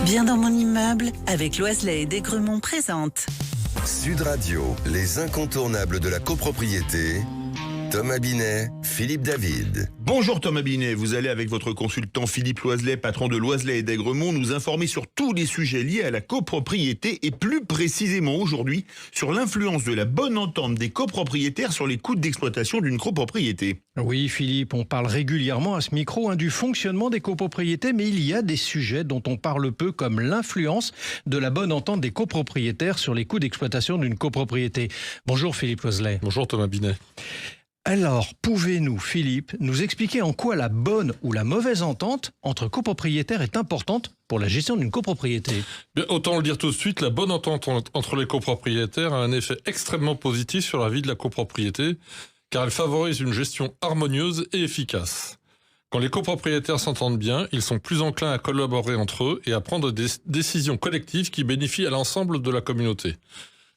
Bien dans mon immeuble, avec Loiselet et Desgremont présente. Sud Radio, les incontournables de la copropriété. Thomas Binet, Philippe David. Bonjour Thomas Binet, vous allez avec votre consultant Philippe Loiselet, patron de Loiselet et Desgremont, nous informer sur tous les sujets liés à la copropriété et plus précisément aujourd'hui sur l'influence de la bonne entente des copropriétaires sur les coûts d'exploitation d'une copropriété. Oui Philippe, on parle régulièrement à ce micro du fonctionnement des copropriétés, mais il y a des sujets dont on parle peu comme l'influence de la bonne entente des copropriétaires sur les coûts d'exploitation d'une copropriété. Bonjour Philippe Loiselet. Bonjour Thomas Binet. Alors, pouvez-nous, Philippe, nous expliquer en quoi la bonne ou la mauvaise entente entre copropriétaires est importante pour la gestion d'une copropriété ? Bien, autant le dire tout de suite, la bonne entente entre les copropriétaires a un effet extrêmement positif sur la vie de la copropriété, car elle favorise une gestion harmonieuse et efficace. Quand les copropriétaires s'entendent bien, ils sont plus enclins à collaborer entre eux et à prendre des décisions collectives qui bénéficient à l'ensemble de la communauté.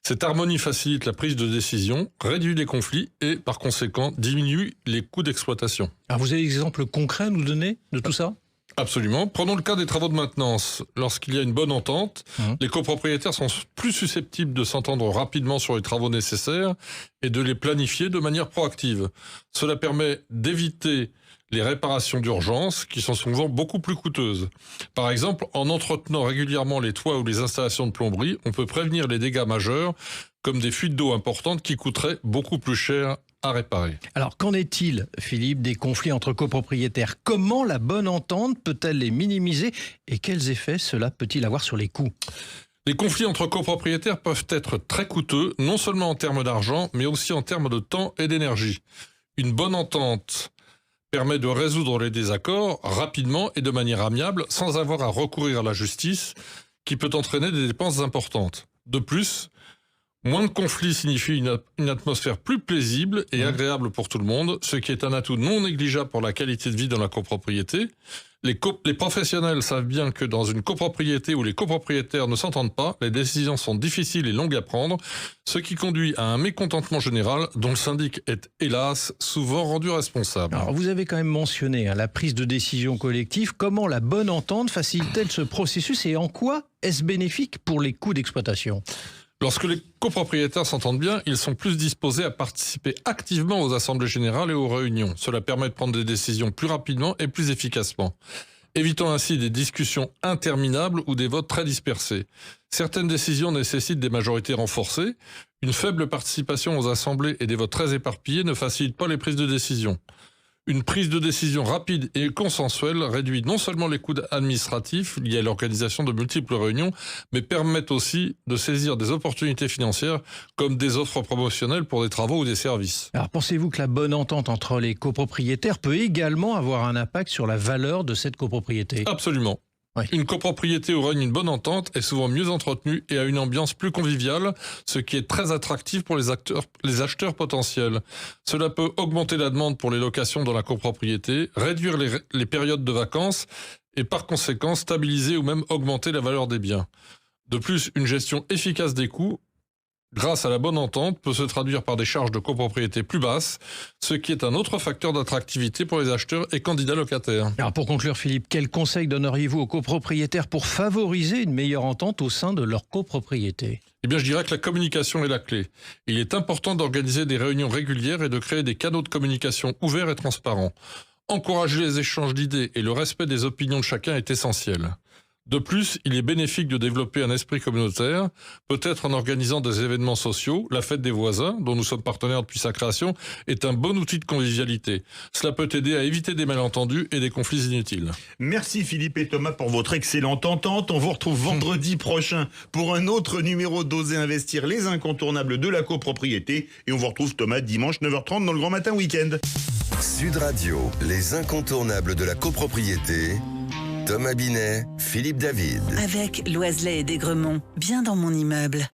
Cette harmonie facilite la prise de décision, réduit les conflits et, par conséquent, diminue les coûts d'exploitation. Alors vous avez des exemples concrets à nous donner de tout ça ? Absolument. Prenons le cas des travaux de maintenance. Lorsqu'il y a une bonne entente, les copropriétaires sont plus susceptibles de s'entendre rapidement sur les travaux nécessaires et de les planifier de manière proactive. Cela permet d'éviter les réparations d'urgence qui sont souvent beaucoup plus coûteuses. Par exemple, en entretenant régulièrement les toits ou les installations de plomberie, on peut prévenir les dégâts majeurs comme des fuites d'eau importantes qui coûteraient beaucoup plus cher à réparer. Alors qu'en est-il, Philippe, des conflits entre copropriétaires ? Comment la bonne entente peut-elle les minimiser et quels effets cela peut-il avoir sur les coûts ? Les conflits entre copropriétaires peuvent être très coûteux, non seulement en termes d'argent, mais aussi en termes de temps et d'énergie. Une bonne entente permet de résoudre les désaccords rapidement et de manière amiable, sans avoir à recourir à la justice, qui peut entraîner des dépenses importantes. De plus, moins de conflits signifie une atmosphère plus paisible et agréable pour tout le monde, ce qui est un atout non négligeable pour la qualité de vie dans la copropriété. Les professionnels savent bien que dans une copropriété où les copropriétaires ne s'entendent pas, les décisions sont difficiles et longues à prendre, ce qui conduit à un mécontentement général dont le syndic est, hélas, souvent rendu responsable. Alors vous avez quand même mentionné la prise de décision collective. Comment la bonne entente facilite-t-elle ce processus et en quoi est-ce bénéfique pour les coûts d'exploitation ? Lorsque les copropriétaires s'entendent bien, ils sont plus disposés à participer activement aux assemblées générales et aux réunions. Cela permet de prendre des décisions plus rapidement et plus efficacement, évitant ainsi des discussions interminables ou des votes très dispersés. Certaines décisions nécessitent des majorités renforcées. Une faible participation aux assemblées et des votes très éparpillés ne facilite pas les prises de décision. Une prise de décision rapide et consensuelle réduit non seulement les coûts administratifs liés à l'organisation de multiples réunions, mais permet aussi de saisir des opportunités financières comme des offres promotionnelles pour des travaux ou des services. Alors pensez-vous que la bonne entente entre les copropriétaires peut également avoir un impact sur la valeur de cette copropriété ? Absolument. Oui. Une copropriété où règne une bonne entente est souvent mieux entretenue et a une ambiance plus conviviale, ce qui est très attractif pour les acheteurs potentiels. Cela peut augmenter la demande pour les locations dans la copropriété, réduire les périodes de vacances et par conséquent stabiliser ou même augmenter la valeur des biens. De plus, une gestion efficace des coûts grâce à la bonne entente peut se traduire par des charges de copropriété plus basses, ce qui est un autre facteur d'attractivité pour les acheteurs et candidats locataires. Alors pour conclure Philippe, quels conseils donneriez-vous aux copropriétaires pour favoriser une meilleure entente au sein de leur copropriété ? Eh bien, je dirais que la communication est la clé. Il est important d'organiser des réunions régulières et de créer des canaux de communication ouverts et transparents. Encourager les échanges d'idées et le respect des opinions de chacun est essentiel. De plus, il est bénéfique de développer un esprit communautaire, peut-être en organisant des événements sociaux. La fête des voisins, dont nous sommes partenaires depuis sa création, est un bon outil de convivialité. Cela peut aider à éviter des malentendus et des conflits inutiles. Merci Philippe et Thomas pour votre excellente entente. On vous retrouve vendredi prochain pour un autre numéro d'Oser Investir, les incontournables de la copropriété. Et on vous retrouve Thomas dimanche 9h30 dans le Grand Matin Week-end. Sud Radio, les incontournables de la copropriété. Thomas Binet, Philippe David. Avec Loiselet et Desgremont, bien dans mon immeuble.